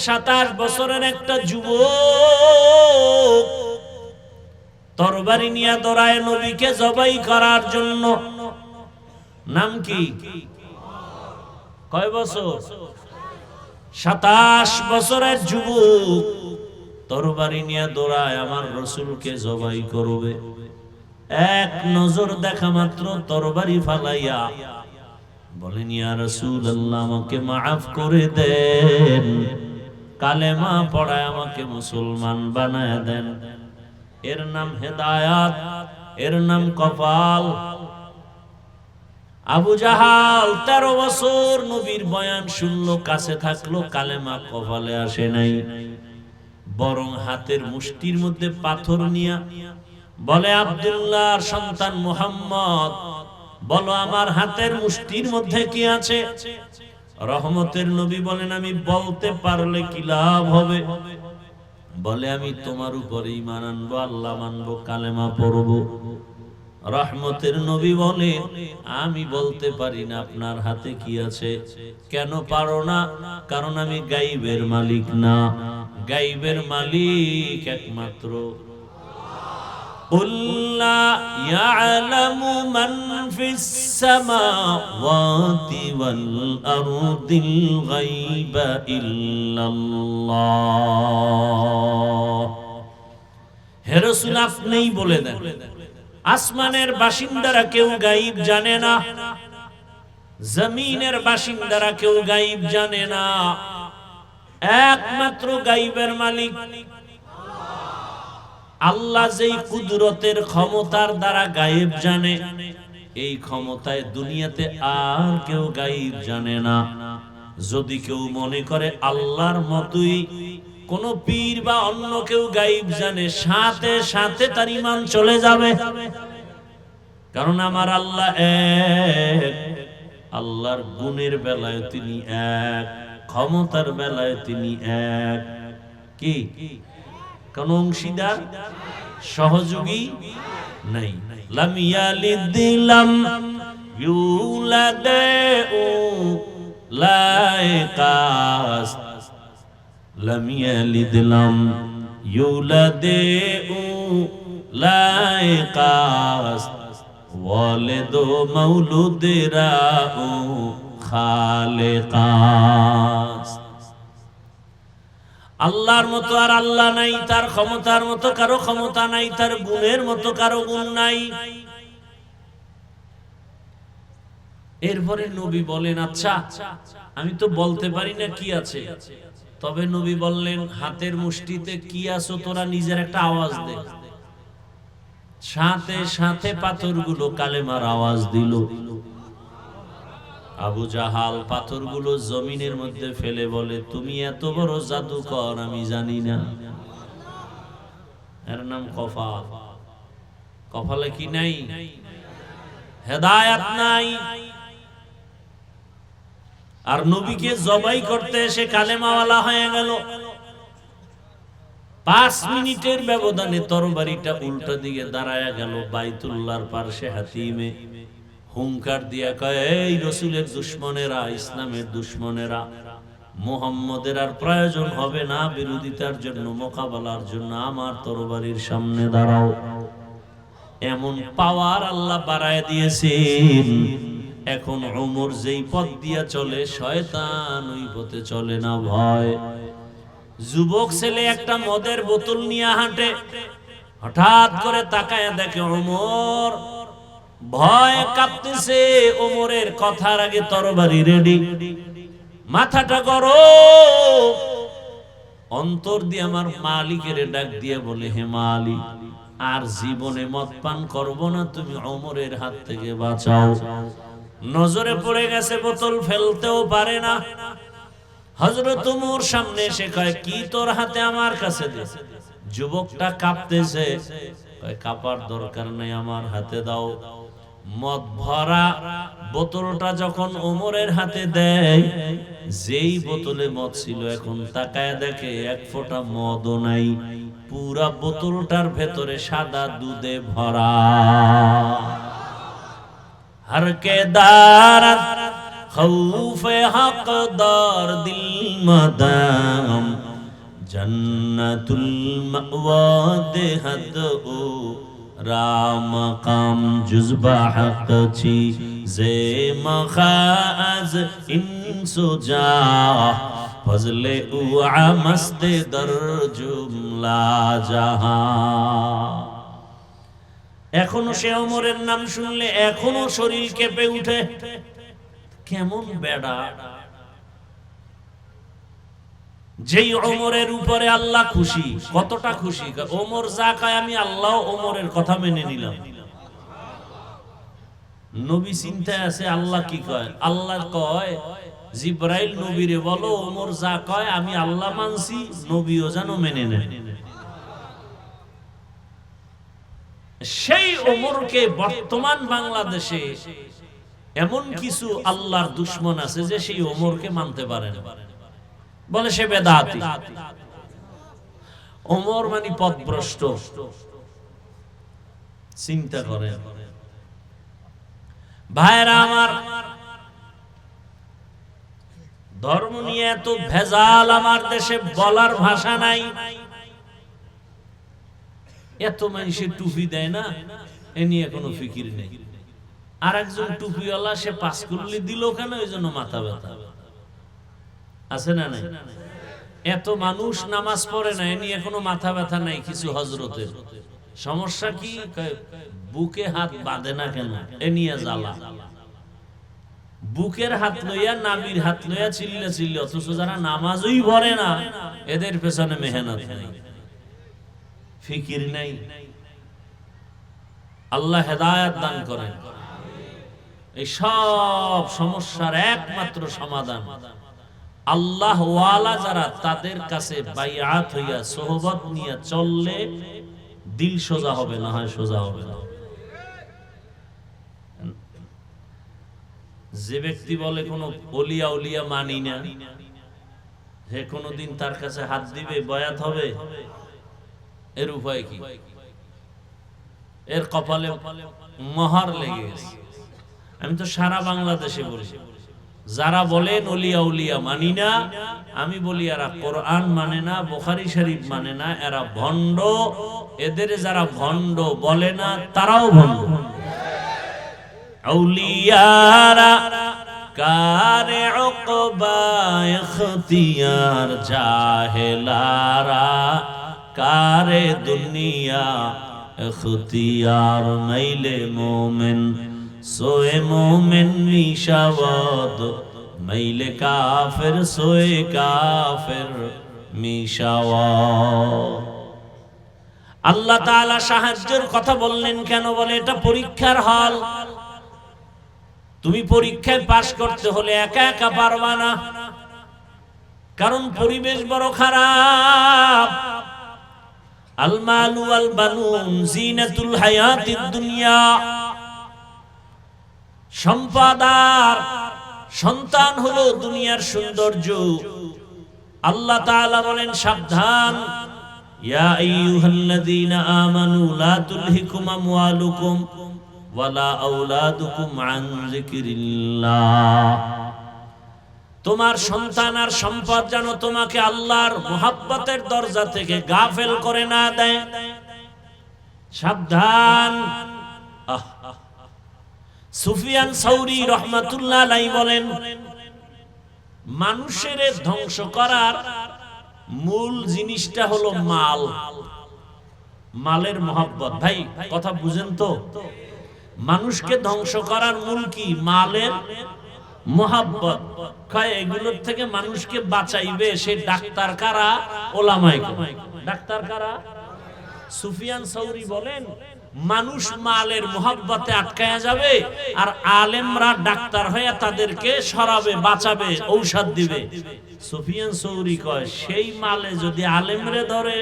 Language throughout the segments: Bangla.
27 বছরের একটা যুবক তরবারি নিয়ে দৌড়ায় নবীকে জবাই করার জন্য। নাম কি? কয় বছর? 27 বছরের যুবক তরবারি নিয়ে দৌড়ায় আমার রাসূলকে জবাই করবে। এক নজর দেখা মাত্র তরবারি ফালাইয়া বলেন, ইয়া রাসূলুল্লাহ, আমাকে মাফ করে দেন, কালেমা পড়ায় আমাকে মুসলমান বানায় দেন। এর নাম হেদায়াত, এর নাম কপাল। আবু জাহাল 13 বছর নবীর বয়ান শুনলো, কাছে থাকলো, কালেমা কপালে আসে নাই, বরং হাতের মুষ্টির মধ্যে পাথর নিয়া বলে, আব্দুল্লাহর সন্তান মুহাম্মদ, বলো আমার হাতের মুষ্টির মধ্যে কি আছে? রহমতের নবী বলেন, আমি বলতে পারলে কি লাভ হবে? বলে, আমি তোমার উপরে ঈমান আনবো, আল্লাহ মানবো, কালেমা পড়বো। রহমতের নবী বলে, আমি বলতে পারি না আপনার হাতে কি আছে। কেন পারো না? কারণ আমি গায়বের মালিক না, গায়বের মালিক একমাত্র قل لا يعلم من في السماوات والأرض الغيب إلا الله। হে রাসূল, আপনিই বলে দেন, আসমানের বাসিন্দারা কেউ গায়ব জানে না, জমিনের বাসিন্দারা কেউ গায়ব জানে না, একমাত্র গায়বের মালিক আল্লাহ। যেই কুদরতের ক্ষমতার দ্বারা গায়েব জানে, এই ক্ষমতায় দুনিয়াতে আর কেউ গায়েব জানে না। যদি কেউ মনে করে আল্লাহর মতোই কোন পীর বা অন্য কেউ গায়েব জানে, সাথে সাথে তার ঈমান চলে যাবে। কারণ আমার আল্লাহ এক, আল্লাহর গুণের বেলায় তিনি এক, ক্ষমতার বেলায় তিনি এক। কি কোন অংশীদার সহযোগী নাই। লাম ইয়ালিদ লাম ইউলাদ লাইকাস, লাম ইয়ালিদ লাম ইউলাদ লাইকাস, ওয়ালিদ মাউলুদরা খালিকাস। আল্লাহর মতো আর আল্লাহ নাই, তার ক্ষমতার মতো কারো ক্ষমতা নাই, তার গুণের মতো কারো গুণ নাই। এরপরে নবী বলেন, আচ্ছা আমি তো বলতে পারি না কি আছে, তবে নবী বললেন, হাতের মুষ্টিতে কি আছো তোরা নিজের একটা আওয়াজ দে। সাথে সাথে পাথরগুলো কালেমার আওয়াজ দিল। আবু জাহাল পাথরগুলো জমিনের মধ্যে ফেলে বলে, তুমি এত বড় জাদুকর আমি জানি না। এর নাম কপাল। কপালে কি নাই? হেদায়েত নাই। আর নবীকে জবাই করতে এসে কালেমাওয়ালা হয়ে গেল। 5 মিনিটের ব্যবধানে তরবারিটা উল্টো দিকে দাঁড়ায়া গেল বাইতুল্লাহর পাশে। হাতিমে হুঙ্কার দিয়া কয়, এই রাসূলের দুশমনেরা, ইসলামের দুশমনেরা, মুহাম্মদের আর প্রয়োজন হবে না বিরোধিতার জন্য, মোকাবেলার জন্য আমার তরবারির সামনে দাঁড়াও। এমন পাওয়ার আল্লাহ বাড়ায় দিয়েছেন, এখন ওমর যেই পথ দিয়া চলে, শয়তান ওই পথে চলে না। ভয়। যুবক ছেলে একটা মদের বোতল নিয়ে হাঁটে, হঠাৎ করে তাকায় দেখে ওমর ভয় কাঁপতেছে। ওমরের কথার আগে তরবারি রেডি, মাথাটা গরম। অন্তর দিয়ে আমার মালিকের ডাক দিয়ে বলে, হে মালিক, আর জীবনে মদ পান করব না, তুমি ওমরের হাত থেকে বাঁচাও। নজরে পড়ে গেছে, বোতল ফেলতেও পারে না। হযরত ওমর সামনে এসে কয়, কি তোর হাতে আমার কাছে দে। যুবকটা কাঁপতেছে, কয় কাঁপার দরকার নেই, আমার হাতে দাও। মদ ভরা বোতলটা যখন ওমরের হাতে দেয়, যেই বোতলে মদ ছিল, এখন তাকায় দেখে এক ফোঁটা মদও নাই, পুরা বোতলটার ভেতরে সাদা দুধে ভরা। हर के दारत खौफ हकदार दिल मदाम জান্নাতুল মাওয়া দেহাত ও রাম কাম জুজবা হক ছি জে মখাজ ইনসু জা ফজলে উ আমস্তে দর জুমলা জাহান। এখনো সে ওমরের নাম শুনলে এখনো শরীর কেঁপে উঠে। কেমন বেড়া, যেই ওমরের উপরে আল্লাহ খুশি। কতটা খুশি, ওমর যা কয় আমি আল্লাহ ওমরের কথা মেনে নিলাম। নবী চিন্তায় আছে আল্লাহ কি কয়। আল্লাহ কয় জিবরাইল নবীরে বলো ওমর যা কয় আমি আল্লাহ মানছি, নবীও যেন মেনে নেন। সেই ওমরকে বর্তমান বাংলাদেশে এমন কিছু আল্লাহর দুশমন আছে যে সেই ওমরকে মানতে পারে না, বলে সে বেদাতি। ওমর মানে পথভ্রষ্ট। চিন্তা করেন ভাইরা আমার, ধর্ম নিয়ে এত ভেজাল আমার দেশে বলার ভাষা নাই। এত মানুষের টুপি দেয় না, এ নিয়ে কোনো ফিকির নেই। আর একজন টুপিওয়ালা সে পাঁচকুল্লি দিল কেন, এই জন্য মাথা ব্যথা আছে না নাই? এত মানুষ নামাজ পড়ে না, এ নিয়ে কোনো মাথা ব্যথা নাই। কিছু হজরতের সমস্যা কি, বুকে হাত বাঁধে না কেন, এ নিয়ে জ্বালা। বুকের হাত লইয়া নাবির হাত লইয়া চিল্লা চিল্লি, অথচ যারা নামাজই পড়ে না এদের পেছনে মেহনত নাই, ফিকির নাই। আল্লাহ হেদায়েত দান করেন। এই সব সমস্যার একমাত্র সমাধান আল্লাহ ওয়ালা যারা, তাদের কাছে বাইআত হইয়া সোহবত নিয়ে চললে দিল সোজা হবে, না হয় সোজা হবে না। যে ব্যক্তি বলে কোন ওলিয়া উলিয়া মানি না, হে কোনদিন তার কাছে হাত দিবে, বয়াত হবে, এর উপায় কি? এর কপালে মহার লেগে গেছে। আমি তো সারা বাংলাদেশে বলি, যারা বলেন ওলিয়া উলিয়া মানি না, আমি বলি এরা কোরআন মানে না, বুখারী শরীফ মানে না, এরা ভণ্ড। এদের যারা ভণ্ড বলে না তারাও ভণ্ড। আউলিয়ারা কারে উকবা ইখতিয়ার, জাহেলারা কারে দুনিয়া ইখতিয়ার। মাইলে মোমেন সোয়ে মোমেন মিশাওয়াদ, মাইলে কাফের সোয়ে কাফের মিশাওয়াদ। আল্লাহ তাআলা সাহায্যের কথা বললেন কেন? বলে এটা পরীক্ষার হল। তুমি পরীক্ষায় পাশ করতে হলে একা একা পারবা না, কারণ পরিবেশ বড় খারাপ। আল মালু ওয়াল বানুন জিনাতুল হায়াতিদ দুনিয়া। সম্পদ আর সন্তান হলো দুনিয়ার সৌন্দর্য। আল্লাহ তাআলা বলেন সাবধান, ইয়া আইয়ুহাল্লাযীনা আমানু লা তুলহিকুম আমওয়ালুকুম ওয়ালা আওলাদুকুম আন যিকরিল্লাহ। তোমার সন্তান আর সম্পদ যেন তোমাকে আল্লাহর মুহাব্বতের দরজা থেকে গাফেল করে না দেয়। সাবধান। সুফিয়ান সাউরি রাহমাতুল্লাহ আলাইহি বলেন, মানুষের ধ্বংস করার মূল জিনিসটা হলো মাল, মালের মুহাব্বত। ভাই কথা বুঝেন তো? মানুষকে ধ্বংস করার মূল কি? মালের মুহাব্বত। কয় এগুলোর থেকে মানুষকে বাঁচাইবে সে ডাক্তার কারা? ওলামায়ে কেরাম। ডাক্তার কারা? সুফিয়ান সাউরি বলেন মানুষ মালের মুহাব্বতে আটকায়া যাবে, আর আলেমরা ডাক্তার হয়ে তাদেরকে সরাবে, বাঁচাবে, ঔষধ দিবে। সুফিয়ান সাউরি কয় সেই মালে যদি আলেমরে ধরে,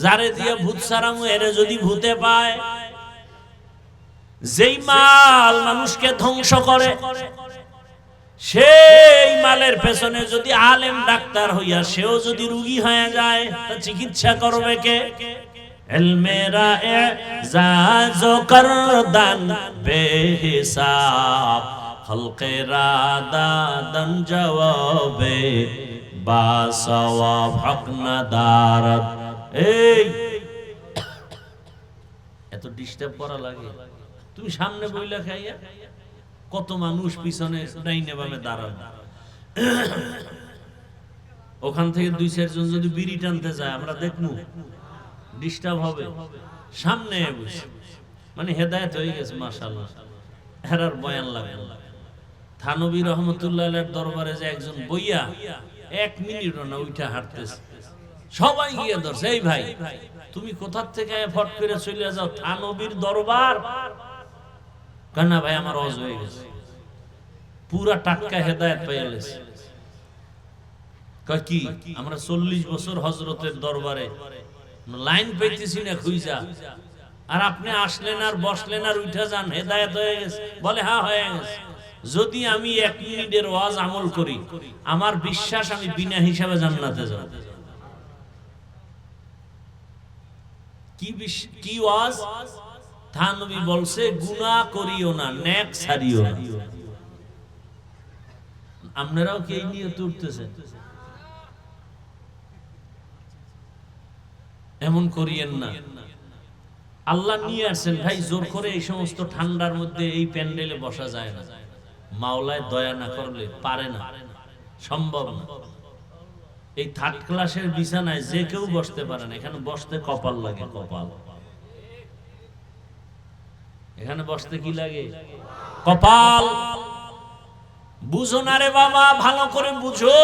যারে দিয়ে ভূত সারামু এরে যদি ভূতে পায়, যেই মাল মানুষকে ধ্বংস করে সেই মালের পেছনে যদি আলেম ডাক্তার হইয়া সেও যদি রোগী হয়ে যায়, তা চিকিৎসা করবে কে? ইলমেরা এজাজ করদান বেহিসাব, খলকেরা দাদন জবাবে বা সওয়াব হক না দারদ। এই এত ডিস্টার্ব করা লাগে? তুমি সামনে বইলা খাইয়া, কত মানুষ পিছনে ডাইনে বামে দাঁড়ানো, ওখান থেকে 2-4 জন যদি বিড়ি টানতে যায় আমরা দেখবো, ডিস্টার্ব হবে। সামনে বসে মানে হেদায়েত হয়ে গেছে মাশাআল্লাহ, এরার বয়ান লাগে। থানবী রহমতুল্লাহ আলাইহির দরবারে যে একজন বইয়া 1 মিনিটও না উঠা হাঁটতেছে, সবাই গিয়ে ধরছে, এই ভাই তুমি কোথা থেকে ফট করে চলে যাও, থানবীর দরবার? কেন ভাই আমার ওয়াজ হয়ে গেছে, পুরা টাটকা হেদায়েত পেয়ে গেছে। কয় কি আমরা 40 বছর হযরতের দরবারে লাইন পাইতেছি না খুঁজা, আর আপনি আসলেন আর বসলেন আর উঠা যান, হেদায়েত হয়ে গেছে? বলে হ্যাঁ হয়ে গেছে। যদি আমি 1 মিনিটের ওয়াজ আমল করি, আমার বিশ্বাস আমি বিনা হিসাবে জান্নাতে যাব। কি ওয়াজ? থানবী বলছে গুনাহ করিও না, নেক ছাড়িও না। আপনারাও কি এই নিয়তে উঠতেছেন? এমন করিয়েন না। আল্লাহ নিয়ে আসছেন ভাই, জোর করে এই সমস্ত ঠান্ডার মধ্যে এই প্যান্ডেলে বসা যায় না। মাওলায় দয়া না করলে পারে না, সম্ভব না। এই 3rd ক্লাসের বিছানায় যে কেউ বসতে পারে না, এখানে বসতে কপাল লাগে, কপাল। এখানে বসতে কি লাগে? কপাল। বুঝো না রে বাবা, ভালো করে বুঝো।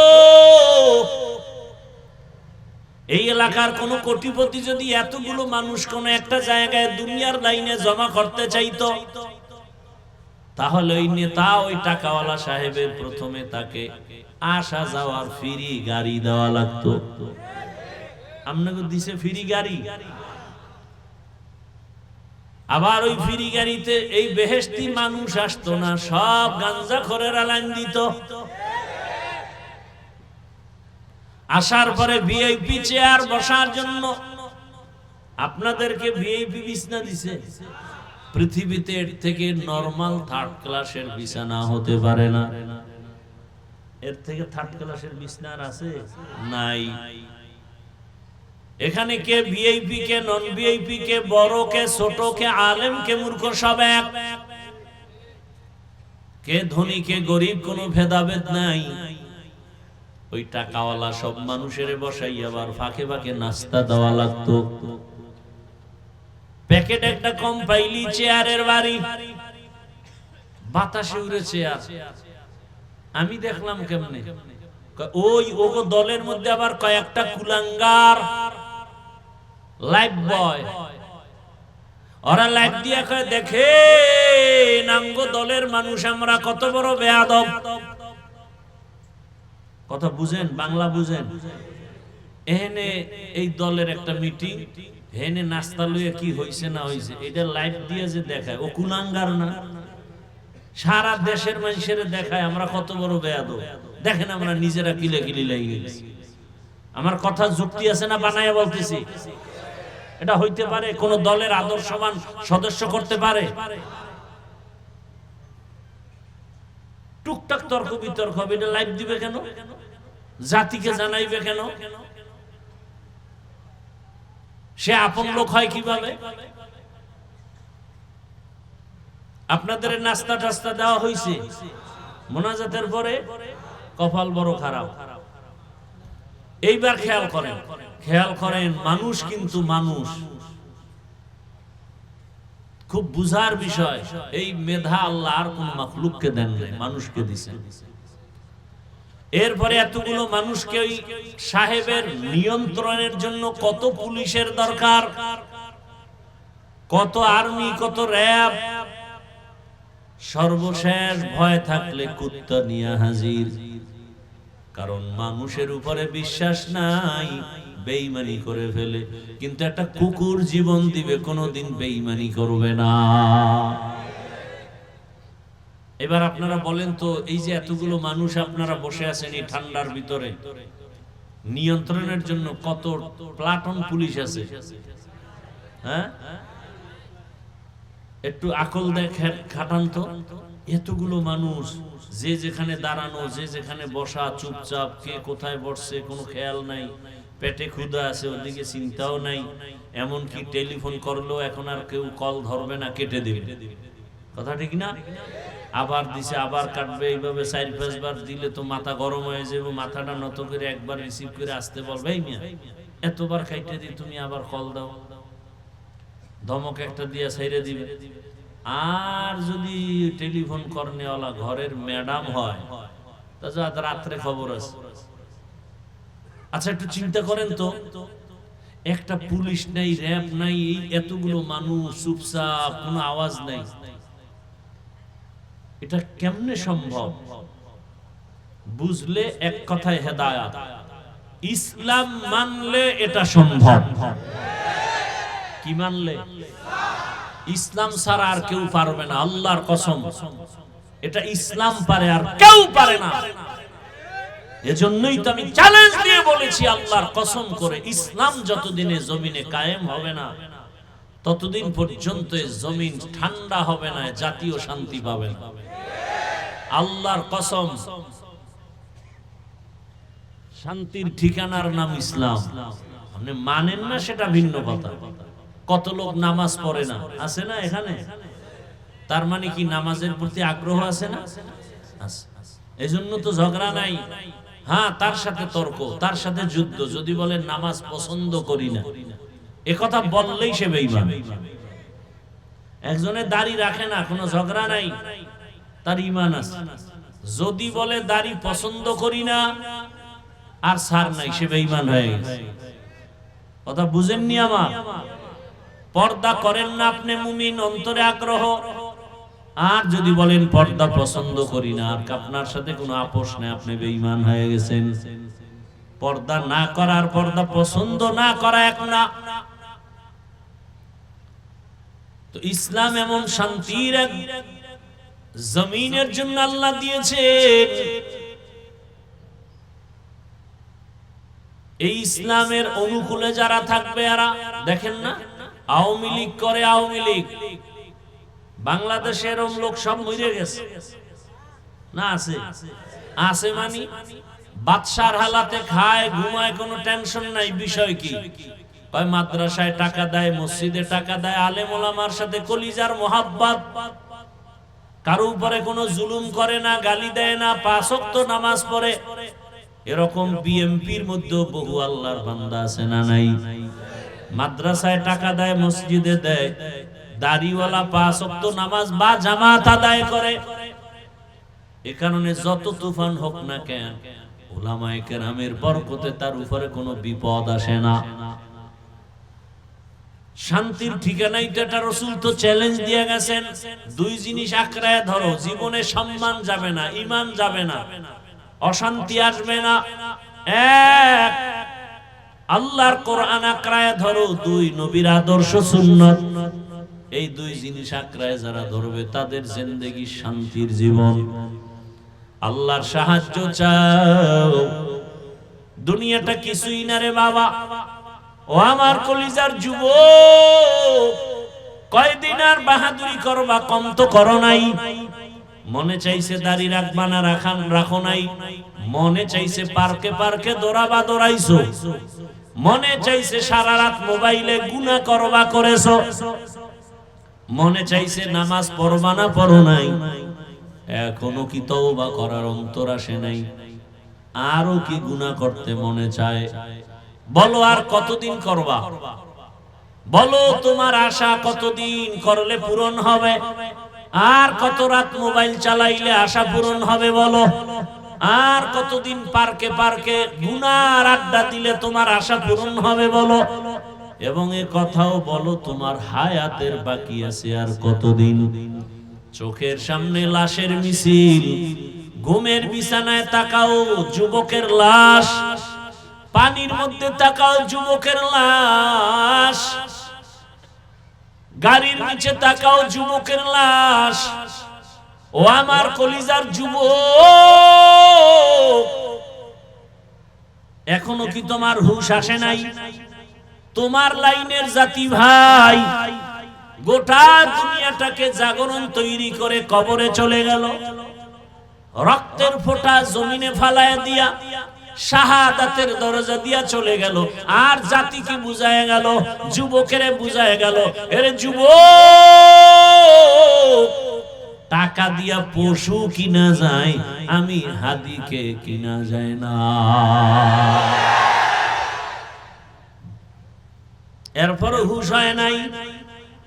এই এলাকার কোন কোটিপতি যদি এতগুলো মানুষ কোন একটা জায়গায় দুনিয়ার লাইনে জমা করতে চাইতো, তাহলে ওই নেতা, ওই টাকাওয়ালা সাহেবের প্রথমে তাকে আসা যাওয়ার ফ্রি গাড়ি দেওয়া লাগতো। আপনাকে দিছে ফ্রি গাড়ি, আবার ওই ফ্রি গাড়িতে এই বেহেশতি মানুষ আসতো না, সব গাঞ্জাখোরেরা লাইন দিত। আসার পরে ভিআইপি চেয়ার বসার জন্য আপনাদেরকে ভিআইপি বিছানা দিছে। পৃথিবীতে এর থেকে নরমাল 3rd ক্লাসের বিছানা হতে পারে না। এর থেকে 3rd ক্লাসের বিছানা আছে? নাই। এখানে কে ভিআইপি, কে নন ভিআইপি, কে বড়, কে ছোট, কে আলেম, কে মূর্খ, সব এক। কে ধনী, কে গরিব, কোনো ভেদাভেদ নাই। ওই টাকাওয়ালা সব মানুষের বসাই আবার ফাঁকে ফাঁকে নাস্তা দেওয়া লাগতো। প্যাকেট একটা কম পাইলি চেয়ারের বাড়ি, বাতাসে উড়ে চেয়ার। আমি দেখলাম কেমনে, ওই ওগো দলের মধ্যে আবার কয়েকটা কুলাঙ্গার লাইফ বয়, ওরা লাইফ দিয়া কয় দেখে নাঙ্গো দলের মানুষ আমরা কত বড় বেয়াদব। কথা বুঝেন, বাংলা বুঝেন? এখানে এই দলের একটা মিটিং, হেনে নাস্তা লইয়া কি হইছে না হইছে এটা লাইভ দিয়ে যে দেখায়, ও কুলাঙ্গার না? সারা দেশের মানুষের দেখায় আমরা কত বড় বেয়াদব। দেখেন আমরা নিজেরা কিলে কিলি লাগিয়ে গেছি। আমার কথা যুক্তি আছে না বানায়া বলতেছি? এটা হইতে পারে কোন দলের আদর্শবান সদস্য করতে পারে? টুকটাক তর্ক বিতর্ক হবে, এটা লাইভ দিবে কেন? জাতিকে জানাইবে কেন? সে আপন লোক হয় কিভাবে? আপনাদের নাস্তা টাস্তা দেওয়া হয়েছে মোনাজাতের পরে, কপাল বড় খারাপ। এইবার খেয়াল করেন, খেয়াল করেন, মানুষ কিন্তু মানুষ, খুব বুঝার বিষয়। এই মেধা আল্লাহ আর কোন মাখলুককে দেন নাই, মানুষকে দিয়েছেন। এরপরে এতগুলো মানুষকে ওই সাহেবের নিয়ন্ত্রণের জন্য কত পুলিশের দরকার, কত আর্মি, কত র্যাব। সর্বশেষ ভয় থাকলে কুত্তা নিয়ে হাজির। কারণ মানুষের উপরে বিশ্বাস নাই, বেঈমানি করে ফেলে। কিন্তু একটা কুকুর জীবন দিবে, কোনোদিন বেঈমানি করবে না। এবার আপনারা বলেন তো, এই যে এতগুলো মানুষ আপনারা বসে আছেন এই ঠান্ডার ভিতরে, নিয়ন্ত্রণের জন্য কত প্লাটুন পুলিশ আছে? হ্যাঁ, একটু আকল দেখে খাটান তো। এতগুলো মানুষ, যে যেখানে দাঁড়ানো, যে যেখানে বসা, চুপচাপ, কে কোথায় বসছে কোনো খেয়াল নাই, পেটে ক্ষুধা আছে ওদিকে চিন্তাও নাই, এমনকি টেলিফোন করলেও এখন আর কেউ কল ধরবে না, কেটে দেবে। কথা ঠিক না? আবার দিছে, আবার কাটবে, এইভাবে 4-5 বার দিলে তো মাথা গরম হয়ে যাবে, মাথাটা নত করে একবার রিসিভ করে আসতে বলবে, এই মিয়া এতবার কাইটে দিই, তুমি আবার কল দাও, ধমক একটা দিয়া ছাইরে দিবে। আর যদি টেলিফোন করনেওয়ালা ঘরের ম্যাডাম হয়, তা রাত্রে খবর আছে। আচ্ছা একটু চিন্তা করেন তো, একটা পুলিশ নাই, র‍্যাব নাই, এতগুলো মানুষ চুপচাপ, কোনো আওয়াজ নাই, এটা কেমনে সম্ভব? বুঝলে এক কথায় হেদায়েত। ইসলাম মানলে এটা সম্ভব। কি মানলে? ইসলাম ছাড়া আর কেউ পারবে না, আল্লাহর কসম। এটা ইসলাম পারে, আর কেউ পারে না। এজন্যই তো আমি চ্যালেঞ্জ দিয়ে বলেছি, আল্লাহর কসম করে, ইসলাম যতদিনে জমিনে কায়েম হবে না, ততদিন পর্যন্ত জমিন ঠান্ডা হবে না, জাতীয় শান্তি পাবে না। আল্লাহর কসম, শান্তির ঠিকানার নাম ইসলাম। আপনি মানেন না সেটা ভিন্ন কথা। কত লোক নামাজ পড়ে না, আছে না এখানে? তার মানে কি নামাজের প্রতি আগ্রহ আছে না? এজন্য তো ঝগড়া নাই। হ্যাঁ, তার সাথে তর্ক, তার সাথে যুদ্ধ, যদি বলে নামাজ পছন্দ করি না, এ কথা বললেই সে বেঈমান। একজনে দাড়ি রাখে না, কোনো ঝগড়া নাই, তার ঈমান আছে। যদি বলে দাড়ি পছন্দ করি না আর ছাড় নাই, সে বেঈমান হয়ে গেছে। কথা বুঝেননি আমার? পর্দা করেন না আপনি মুমিন, অন্তরে আগ্রহ। আর যদি বলেন পর্দা পছন্দ করি না, আর আপনার সাথে কোনো আপোষ নেই, আপনি বেঈমান হয়ে গেছেন। পর্দা না করার, পর্দা পছন্দ না করা এক না। তো ইসলাম এমন শান্তির এক জমিনের জন্য আল্লাহ দিয়েছে। এই ইসলামের অনুকূলে যারা থাকবে, এরা দেখেন না আওয়ামী লীগ করে, আওয়ামী লীগ। বাংলাদেশের এরকম লোক সব মরে গেছে না? আছে? আছে মানে বাদশার হালাতে খায়, ঘুমায়, কোনো টেনশন নাই। বিষয় কি? কয় মাদ্রাসায় টাকা দেয়, মসজিদে টাকা দেয়, আলেম ওলামার সাথে কলিজার মোহাব্বত, কারো উপরে কোনো জুলুম করে না, গালি দেয় না, 5 ওয়াক্ত নামাজ পড়ে। এরকম বিএমপির মধ্যে বহু আল্লাহর বান্দা আছে না নাই? মাদ্রাসায় টাকা দেয়, মসজিদে দেয়, দাড়িওয়ালা 5 ওয়াক্ত নামাজ বা জামাত আদায় করে। এ কারণে যত তুফান হোক না কেন, উলামায়ে কেরামের বরকতে তার উপরে কোনো বিপদ আসে না। শান্তির ঠিকানাই তো এটা। রাসূল তো চ্যালেঞ্জ দিয়ে গেছেন, 2 জিনিস আঁকড়ায় ধরো, জীবনে সম্মান যাবে না, ঈমান যাবে না, অশান্তি আসবে না। 1, আল্লাহর কোরআন আঁকড়ায় ধরো, 2, নবীর আদর্শ সুন্নাত। এই 2 জিনিস আঁকড়ায় যারা ধরবে, তাদের জিন্দেগি শান্তির জীবন। আল্লাহর সাহায্য চাও, দুনিয়াটা কিছুই না রে বাবা। ও আমার কলিজার যুবক, কয়দিন আর বাহাদুরি করবা? কম তো করো নাই। মনে চাইছে দাড়ি রাখবা না, রাখো নাই। মনে চাইছে পার্কে পার্কে দৌড়াবা, দৌড়াইছো। মনে চাইছে সারা রাত মোবাইলে গুনাহ করবা, করেছো। মনে চাইছে নামাজ পড়বা না, পড়ো নাই। এখনো কি তওবা করার অন্তর আসে নাই? আরো কি গুনাহ করতে মনে চায়? বলো আর কতদিন করবা? বলো তোমার আশা কতদিন করলে পূরণ হবে? আর কত রাত মোবাইল চালাইলে আশা পূরণ হবে বলো? আর কতদিন পার্কে পার্কে গুনার আড্ডা দিলে তোমার আশা পূরণ হবে বলো? এবং এ কথাও বলো, তোমার হায়াতের বাকি আছে আর কতদিন? চোখের সামনে লাশের মিছিল, ঘুমের বিছানায় তাকাও, যুবকের লাশ। পানির মধ্যে তাকাও, যুবকের লাশ। গাড়ির নিচে তাকাও, যুবকের লাশ। ও আমার কলিজার যুবক, এখনো কি তোমার হুঁশ আসে নাই? তোমার লাইনের জাতি ভাই গোটা দুনিয়াটাকে জাগরণ তৈরি করে কবরে চলে গেল, রক্তের ফোঁটা জমিনে ফালায় দিয়া শাহাদাতের দরজা দিয়া চলে গেল। আর জাতিকে বুঝায় গেল, যুবকেরে বুঝায় গেল, এর যুবক, টাকা দিয়া পশু কিনা যায়, আমি হাদিকে কিনা যায় না। এরপরও হুঁশ হয় নাই।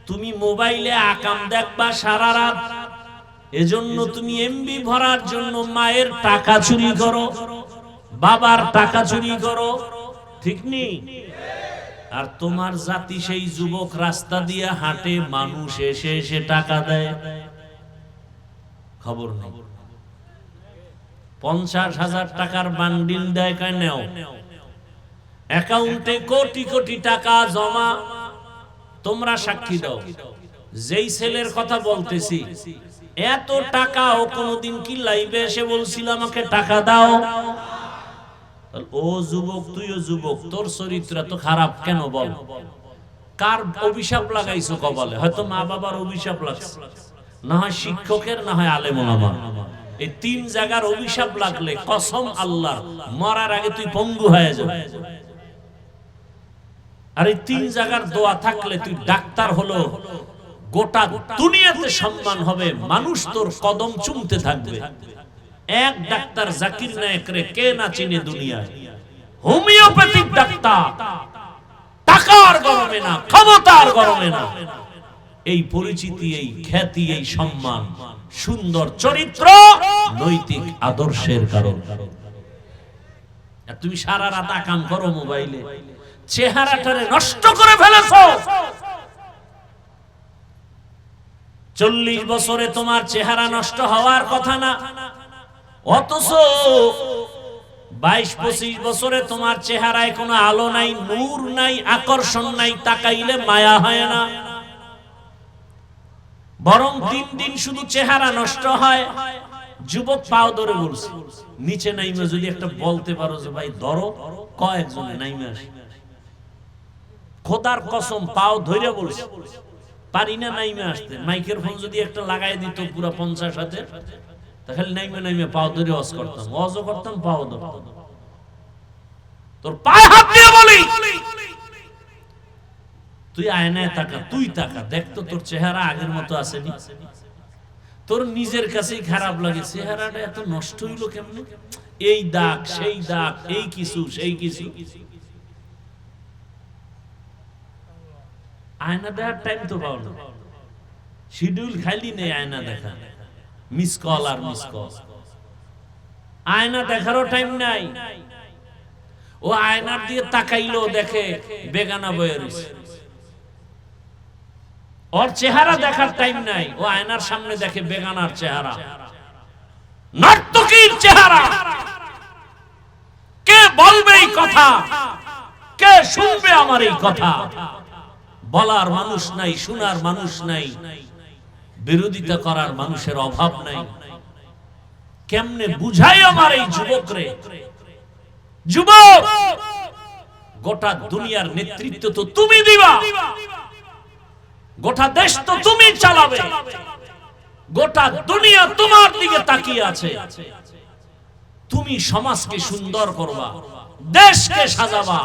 তুমি মোবাইলে আকাম দেখবা সারা রাত, এজন্য তুমি এমবি ভরার জন্য মায়ের টাকা চুরি করো, বাবার টাকা চুরি করো, ঠিক নেই? আর তোমার জাতি সেই যুবক রাস্তা দিয়ে হাঁটে, মানুষ এসে এসে টাকা দেয়, খবর নেই। 50,000 টাকার বান্ডিল দেয়, কয় নেও। অ্যাকাউন্টে কোটি কোটি টাকা জমা। তোমরা সাক্ষী দাও, যেই ছেলের কথা বলতেছি, এত টাকা ও কোনদিন কি লাইভে এসে বলছিল আমাকে টাকা দাও? ও যুবক, তুইও যুবক, তোর চরিত্র এত খারাপ কেন বল? কার অভিশাপ লাগাইছো কপালে? হয়তো মা বাবার অভিশাপ লাগছে, না হয় শিক্ষকের, না হয় আলেম ওলামার। এই 3 জায়গার অভিশাপ লাগলে কসম আল্লাহর, মরার আগে তুই পঙ্গু হয়ে যাবে। আর এই 3 জায়গার দোয়া থাকলে তুই ডাক্তার হলো, গোটা দুনিয়াতে সম্মান হবে, মানুষ তোর কদম চুমতে থাকবে। এক ডাক্তার জাকির নায়েকরে কে না চিনে দুনিয়ায়? হোমিওপ্যাথিক ডাক্তার, টাকার গরমে না, ক্ষমতার গরমে না। এই পরিচিতি, এই খ্যাতি, এই সম্মান, সুন্দর চরিত্র, নৈতিক আদর্শের কারণ। তুমি সারা রাত আকাম করো মোবাইলে, চেহারাটারে নষ্ট করে ফেলেছো। 40 বছরে তোমার চেহারা নষ্ট হওয়ার কথা না, অথচ 22-25 বছরে তোমার চেহারায় কোনো আলো নাই, নূর নাই, আকর্ষণ নাই, তাকাইলে মায়া হয় না, বরং দিন দিন শুধু চেহারা নষ্ট হয়। যুবক পাও ধরে বলছে, নিচে নাইমে যদি একটা বলতে পারো যে ভাই ধরো, কয়েকজনে নাইমে আসে। খোদার কসম পাও ধরে বলছে, পারি না নাইমে আসতে। মাইকের ফোন যদি একটা লাগাই দিত পুরো 50 হাতে, তাহলে নাইমে নাইমে পাও ধরে ওয়াজ করতাম, ওয়াজও করতাম, পাও ধরতাম। তোর পায়ে হাত দিয়ে বলি, তুই আয়নায় তাকা, তুই তাকা, দেখ তো তোর চেহারা আগের মতো আসেনি। তোর নিজের কাছেই খারাপ লাগে, চেহারাটা এত নষ্ট হইলো কেমনে? এই দাগ, সেই দাগ, এই কিছু, সেই কিছু। আয়না দেখার টাইম তো পাও না, শিডিউল খালি নেই আয়না দেখা, মিস কল আর মিস কল। আয়না দেখারও টাইম নাই। ও আয়নার দিয়ে তাকাইলো, দেখে বেগানা বয়ে রয়েছে। ওর চেহারা দেখার টাইম নাই, ও আয়নার সামনে দেখে বেগানার চেহারা, নর্তকীর চেহারা। কে বলবে এই কথা? কে শুনবে আমার এই কথা? বলার মানুষ নাই, শোনার মানুষ নাই, বিরোধিতা করার মানুষের অভাব নাই। কেমনে বুঝাই আমার এই যুবকরে? যুবক, গোটা দুনিয়ার নেতৃত্ব তো তুমি দিবা, গোটা দেশ তো তুমি চালাবে, গোটা দুনিয়া তোমার দিকে তাকিয়ে আছে। তুমি সমাজকে সুন্দর করবা, দেশকে সাজাবা,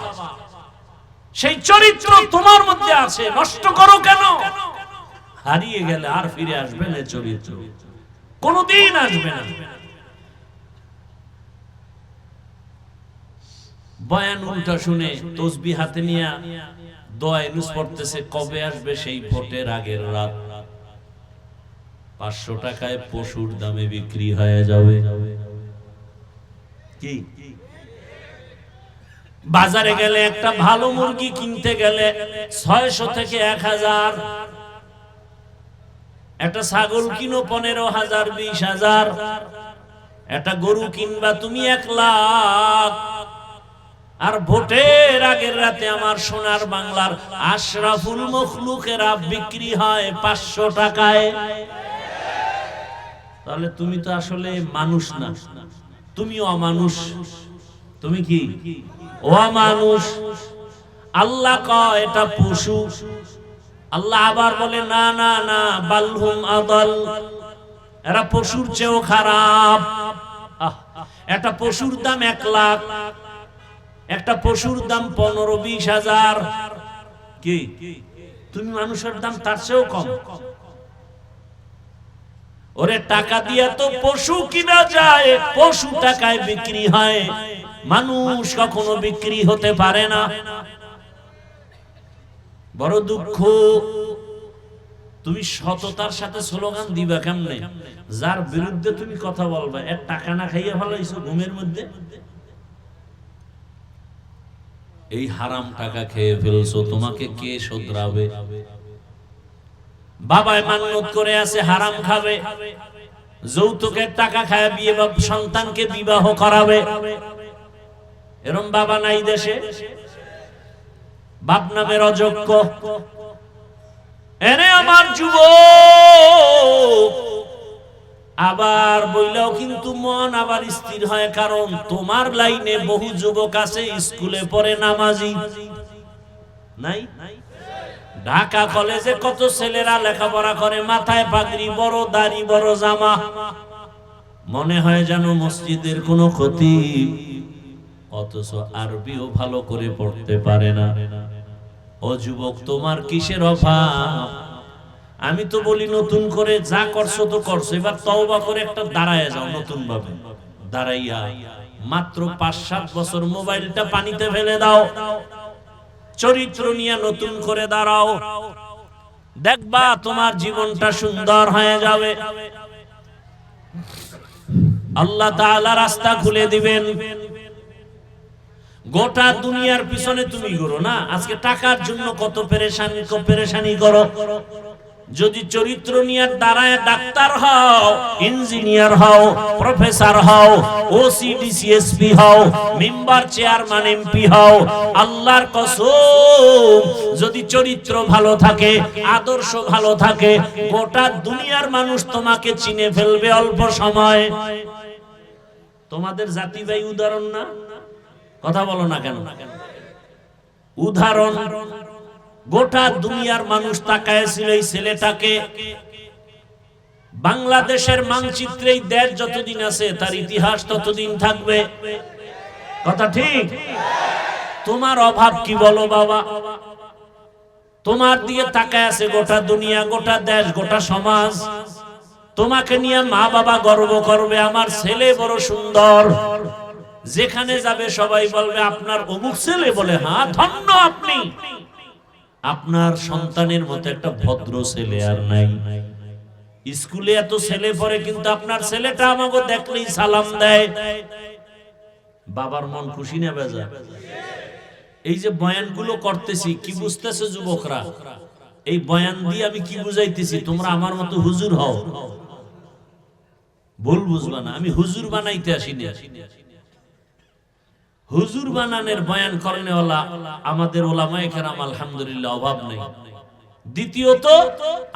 সেই চরিত্র তোমার মধ্যে আছে। নষ্ট করো কেন? হারিয়ে গেলে আর ফিরে আসবে না, চরিত্র কোনদিন আসবে না। বয়ান উল্টা শুনে তসবিহ হাতে নিয়ে দোয়া ইউনুস পড়তেছে, কবে আসবে সেই ভোটের আগের রাত, 500 টাকায় পশুর দামে বিক্রি হয়ে যাবে। কি বাজারে গেলে একটা ভালো মুরগি কিনতে গেলে 600 থেকে 1000, একটা ছাগল কিনো 15,000, 20,000, একটা গরু কিনবা তুমি 1 লাখ। আর ভোটের আগের রাতে আমার সোনার বাংলার আশরাফুল মখলুকেরা বিক্রি হয় 500 টাকায়। তাহলে তুমি তো আসলে মানুষ না, তুমি অমানুষ। তুমি কি অমানুষ? আল্লাহ কয় এটা পশু, আল্লাহ আবার বলে না না না, বালহুম আদাল, এরা পশুর চেয়েও খারাপ। একটা পশুর দাম 1 লাখ, একটা পশুর দাম 15-20 হাজার। কি তুমি মানুষের দাম তার চেয়েও কম? ওরে টাকা দিয়া তো পশু কিনা যায়, পশু টাকায় বিক্রি হয়, মানুষ কখনো বিক্রি হতে পারে না। বড় দুঃখ। তুমি সততার সাথে স্লোগান দিবা কেমনে? যার বিরুদ্ধে তুমি কথা বলবা, এর টাকা না খাইয়ে ফেলাইছো ঘুমের মধ্যে, এই হারাম টাকা খেয়ে ফেলছো, তোমাকে কে শোধরাবে? বাবায় মান্নত করে আছে হারাম খাবে, যৌতুকের টাকা খায় বিয়ে বা সন্তানকে বিবাহ করাবে। এরম বাবা নাই দেশে? বাপ নামের অযোগ্য। এনে আমার যুবক, আবার বইলেও কিন্তু মন আবার স্থির হয়, কারণ তোমার লাইনে বহু যুবক আছে স্কুলে পড়ে নামাজি নাই? ঢাকা কলেজে কত ছেলেরা লেখাপড়া করে, মাথায় পাগড়ি, বড় দাড়ি, বড় জামা, মনে হয় যেন মসজিদের কোনো খতিব, অথচ আরবিও ভালো করে পড়তে পারে না। ও যুবক, তোমার কিসের অভাব? আমি তো বলি নতুন করে যা করছো তো করছো, এবার তওবা করে একটা দাঁড়ায় যাও, নতুন ভাবে দাঁড়াইয়া মাত্র 5-7 বছর মোবাইলটা পানিতে ফেলে দাও, চরিত্র নিয়ে নতুন করে দাঁড়াও, দেখবা তোমার জীবনটা সুন্দর হয়ে যাবে। আল্লাহ তাআলা রাস্তা খুলে দিবেন। গোটা দুনিয়ার পিছনে তুমি ঘুরো না, আজকে টাকার জন্য কত পেরেশানি করো। যদি চরিত্র নিয়ে দাঁড়ায় ডাক্তার হও, ইঞ্জিনিয়ার হও, প্রফেসর হও, ওসি ডিসিএসপি হও, মেম্বার চেয়ারম্যান এমপি হও, আল্লাহর কসম যদি চরিত্র ভালো থাকে, আদর্শ ভালো থাকে, গোটা দুনিয়ার মানুষ তোমাকে চিনে ফেলবে অল্প সময়। তোমাদের জাতি ভাই উদাহরণ না? কথা বলো না কেন? উদাহরণ। গোটা দুনিয়ার মানুষ তাকায় ছিল এই ছেলেটাকে। বাংলাদেশের মানচিত্রে এই দেশ যতদিন আছে তার ইতিহাস ততদিন থাকবে। কথা ঠিক? তোমার অভাব কি বলো বাবা? তোমার দিয়ে তাকায় আছে গোটা দুনিয়া, গোটা দেশ, গোটা সমাজ। তোমাকে নিয়ে মা বাবা গর্ব করবে, আমার ছেলে বড় সুন্দর। যেখানে যাবে সবাই বলবে আপনার অমুক ছেলে, বলে হ্যাঁ ধন্য আপনি। আপনার সন্তানের মতো একটা ভদ্র ছেলে আর নাই। স্কুলে এত ছেলে পড়ে, কিন্তু আপনার ছেলেটা আমাকে দেখলেই সালাম দেয়। বাবার মন খুশি না বেজা? এই যে বয়ানগুলো করতেছি, কি বুঝতেছে যুবকরা? এই বয়ান দিয়ে আমি কি বুঝাইতেছি? তোমরা আমার মতো হুজুর হও, ভুল বুঝবা না। আমি হুজুর বানাইতে আসিনি। হুজুর বানানের বয়ান করেনওয়ালা আমাদের ওলামায়ে কেরাম আলহামদুলিল্লাহ অভাব নেই। দ্বিতীয়ত,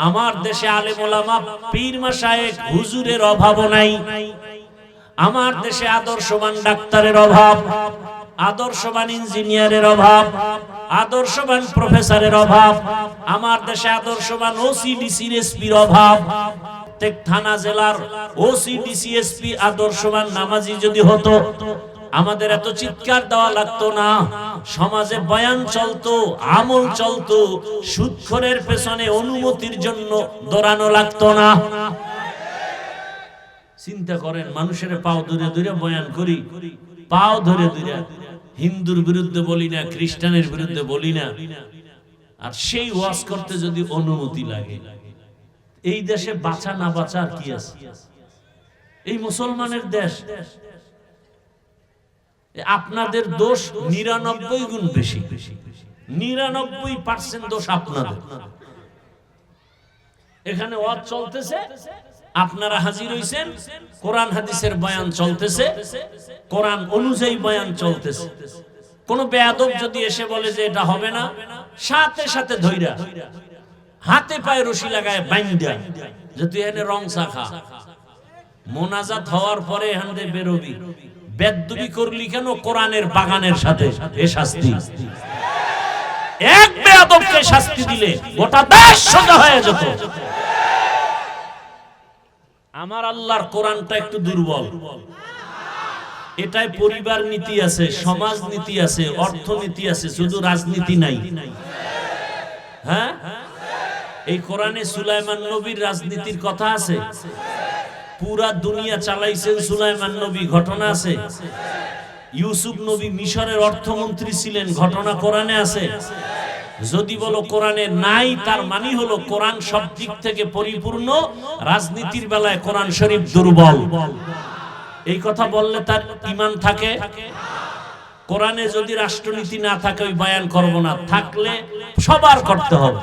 আমার দেশে আলেম ওলামা, পীর মাশায়েখ, হুজুরের অভাবও নাই। আমার দেশে আদর্শবান ডাক্তারের অভাব, আদর্শবান ইঞ্জিনিয়ারের অভাব, আদর্শবান প্রফেসরের অভাব। আমার দেশে আদর্শবান ওসি ডিসিএসপির অভাব। প্রত্যেক থানা জেলার ওসি ডিসিএসপি আদর্শবান নামাজি যদি হতো, আমাদের এত চিৎকার দেওয়া লাগতো না। সমাজে বয়ান চলতো, আমল চলতো, সুদখোরের পেছনে অনুমতির জন্য দৌড়ানো লাগতো না। চিন্তা করেন, মানুষের পাও ধরে ধরে বয়ান করি, পাও ধরে ধরে। হিন্দুর বিরুদ্ধে বলি না, খ্রিস্টানের বিরুদ্ধে বলি না, আর সেই ওয়াজ করতে যদি অনুমতি লাগে, এই দেশে বাঁচা না বাঁচা আর কি আছে? এই মুসলমানের দেশ। আপনাদের দোষ 99 গুণ বেশি, 99% দোষ আপনাদের। এখানে ওয়াজ চলতেছে, আপনারা হাজির হইছেন, কোরআন হাদিসের বয়ান চলতেছে, কোরআন অনুযায়ী বয়ান চলতেছে। কোন বেয়াদব যদি এসে বলে যে এটা হবে না, সাথে সাথে ধইরা হাতে পায়ে রশি লাগায় বাইন্দা, যে তুই এখানে রং শাখা। মোনাজাত হওয়ার পরে এখান থেকে বেরোবি। বেদবি করলি কেন? কোরআনের বাগানের সাথে। এ শাস্তি। এক বেয়াদবকে শাস্তি দিলে গোটা দেশ সোজা হয়ে যেত। আমার আল্লাহর কোরআনটা একটু দুর্বল, এটাই পরিবার নীতি আছে, সমাজ নীতি আছে, অর্থনীতি আছে, শুধু রাজনীতি নাই। হ্যাঁ, এই কোরআনে সুলাইমান নবীর রাজনীতির কথা আছে, পুরা দুনিয়া চালাইছেন সুলাইমান নবী, ঘটনা আছে। ইউসুফ নবী মিশরের অর্থমন্ত্রী ছিলেন, ঘটনা কোরআনে আছে। যদি বলো কোরআনে নাই, তার মানে হলো কোরআন সব দিক থেকে পরিপূর্ণ, রাজনীতির বেলায় কোরআন শরীফ দুর্বল। এই কথা বললে তার ঈমান থাকে? কোরআনে যদি রাষ্ট্রনীতি না থাকে ওই বয়ান করব না, থাকলে সবার করতে হবে।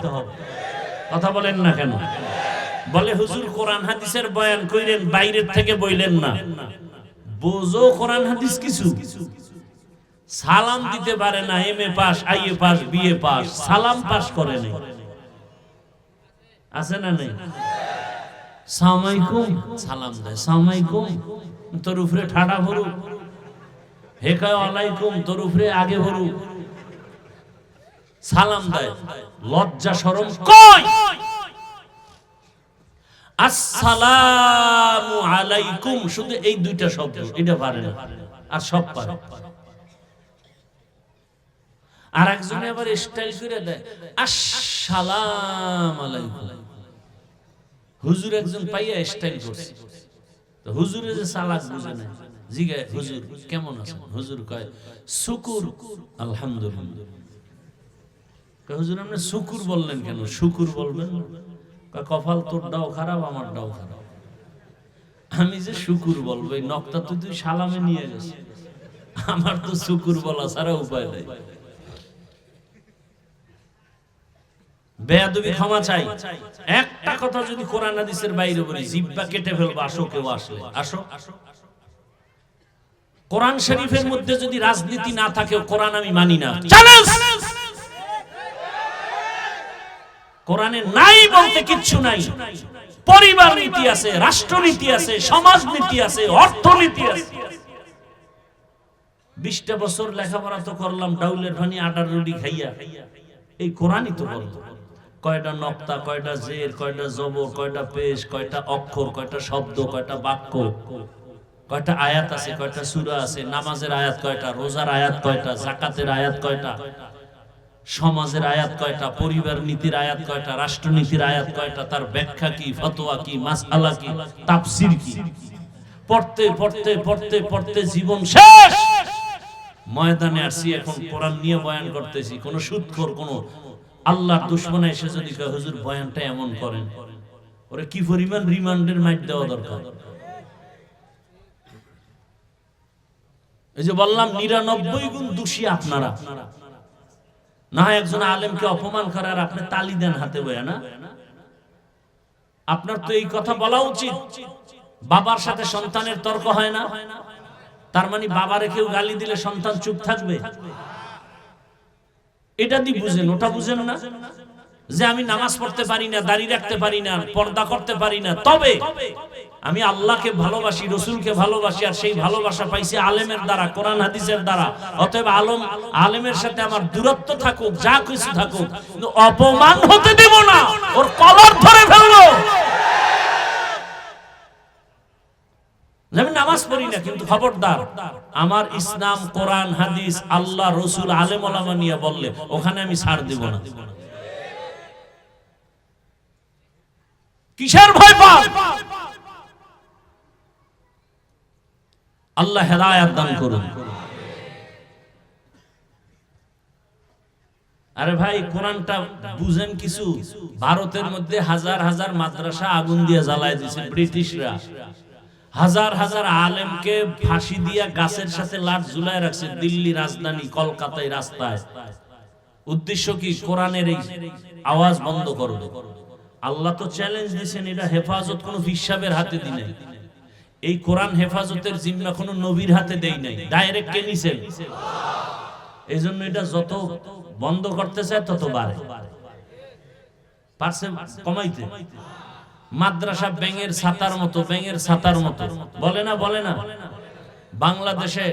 কথা বলেন না কেন? বলে হুজুর কোরআন হাদিসের বয়ান কইরেন, বাইরের থেকে বইলেন না। বোঝো কোরআন হাদিস কিছু, সালাম দিতে পারে না, MA pass, IA pass, BA pass, সালাম পাস করে নাই। আছে না নাই? সালাম আলাইকুম, সালাম দেয় সালাম আলাইকুম, তোর উপরে ঠাডা ভরু, হে কয় ওয়ালাইকুম, তোর উপরে আগে ভরু, সালাম দেয়। লজ্জা শরম কই? আসসালামু আলাইকুম, শুধু এই দুইটা শব্দ, এটা পারে না, আর সব পারে। আর একজনে আবার স্টাইল করে দেয় আসসালামু আলাইকুম। হুজুর একজন পাইয়া স্টাইল করছে, তো হুজুরে যে সালাক বুঝে না, জিগায় হুজুর কেমন আছেন? হুজুর কয় শুকুর আলহামদুলিল্লাহ। কয় হুজুর আপনি শুকুর বললেন কেন? শুকুর বলবেন না। কয় কপাল তোরটাও খারাপ, আমারটাও খারাপ, আমি যে শুকুর বলবো এই নকটা তো তুই সালামে নিয়ে গেছিস, আমার তো শুকুর বলা ছাড়া উপায় নাই। বেয়াদবি ক্ষমা চাই। একটা কথা যদি কোরআন হাদিসের বাইরে বলি, জিহ্বা কেটে ফেলবো। আসো, কেউ আসলে আসো। কোরআন শরীফের মধ্যে যদি রাজনীতি না থাকে, কোরআন আমি মানি না। চ্যালেঞ্জ! কোরআনে নাই বলতে কিচ্ছু নাই। পরিবার নীতি আছে, রাষ্ট্রনীতি আছে, সমাজ নীতি আছে, অর্থনীতি আছে। 20টা বছর লেখাপড়া তো করলাম ডাউলের পানি আটার রুটি খাইয়া, এই কোরআনই তো বলতো কয়টা নক্তা, কয়টা জের, কয়টা জবর, কয়টা পেশ, কয়টা অক্ষর, কয়টা শব্দ, কয়টা বাক্য, কয়টা আয়াত আছে, কয়টা সূরা আছে, নামাজের আয়াত কয়টা, রোজার আয়াত কয়টা, যাকাতের আয়াত কয়টা, সমাজের আয়াত কয়টা, পরিবার নীতির আয়াত কয়টা, রাষ্ট্রনীতির আয়াত কয়টা, তার ব্যাখ্যা কি, ফতোয়া কি, মাসআলা কি, তাফসীর কি, পড়তে পড়তে পড়তে পড়তে জীবন শেষ। ময়দানে আসছি, এখন কোরআন নিয়ে বয়ান করতেছি। কোন সুদখোর, কোন আল্লাহর দুশমন এসে যদি কয় হুজুর বয়ানটা এমন করেন, ওরে কি পরিমাণ রিমান্ডের মাইট দেওয়া দরকার। এই যে বললাম 99 গুণ দোষী আপনারা। না একজন আলেমকে অপমান করার আপনি তালি দেন হাতে বয়া না? আপনার তো এই কথা বলা উচিত। বাবার সাথে সন্তানের তর্ক হয় না, তার মানে বাবারে কেউ গালি দিলে সন্তান চুপ থাকবে? এটা দি বুঝেন, ওটা বুঝেন না যে আমি নামাজ পড়তে পারি না, দাড়ি রাখতে পারি না, পর্দা করতে পারি না, তবে আমি আল্লাহকে ভালোবাসি, রসুলকে ভালোবাসি, আর সেই ভালোবাসা পাইছি আলেমের দ্বারা, কোরআন হাদিসের দ্বারা। অতএব আলেমের সাথে আমার দূরত্ব থাকুক, যা কিছু থাকুক, কিন্তু অপমান হতে দেব না, ওর কলার ধরে ফেলবো। আমি নামাজ পড়ি না, কিন্তু খবরদার আমার ইসলাম, কোরআন, হাদিস, আল্লাহ, রসুল, আলেম ওলামা নিয়ে বললে ওখানে আমি ছাড় দেব না। কিসের ভয় পাও? আল্লাহ হেদায়েত দান করুন। আরে ভাই কোরআনটা বুঝেন কিছু। ভারতের মধ্যে হাজার হাজার মাদ্রাসা আগুন দিয়ে জ্বালায় দিয়েছে ব্রিটিশরা। হাজার হাজার আলেমকে ফাঁসি দিয়া গাছের সাথে লাট ঝুলায় রাখছে দিল্লি রাজধানী কলকাতায় রাস্তায়। উদ্দেশ্য কি? কোরআনের এই আওয়াজ বন্ধ করবে। আল্লাহ তো চ্যালেঞ্জ দিয়েছেন, এটা হেফাজত কোনো হিসাবের হাতে দি নাই। এই কোরআন হেফাজতের জিম্মা কোনো নবীর হাতে দেই নাই, ডাইরেক্ট কে নিছেন? এই জন্য এটা যত বন্ধ করতে চায় তত বাড়ে। পারছে কমাইতে? মাদ্রাসা ব্যাঙের ছাতার মতো, ব্যাঙের ছাতার মতো, বলে না বলে না? বাংলাদেশে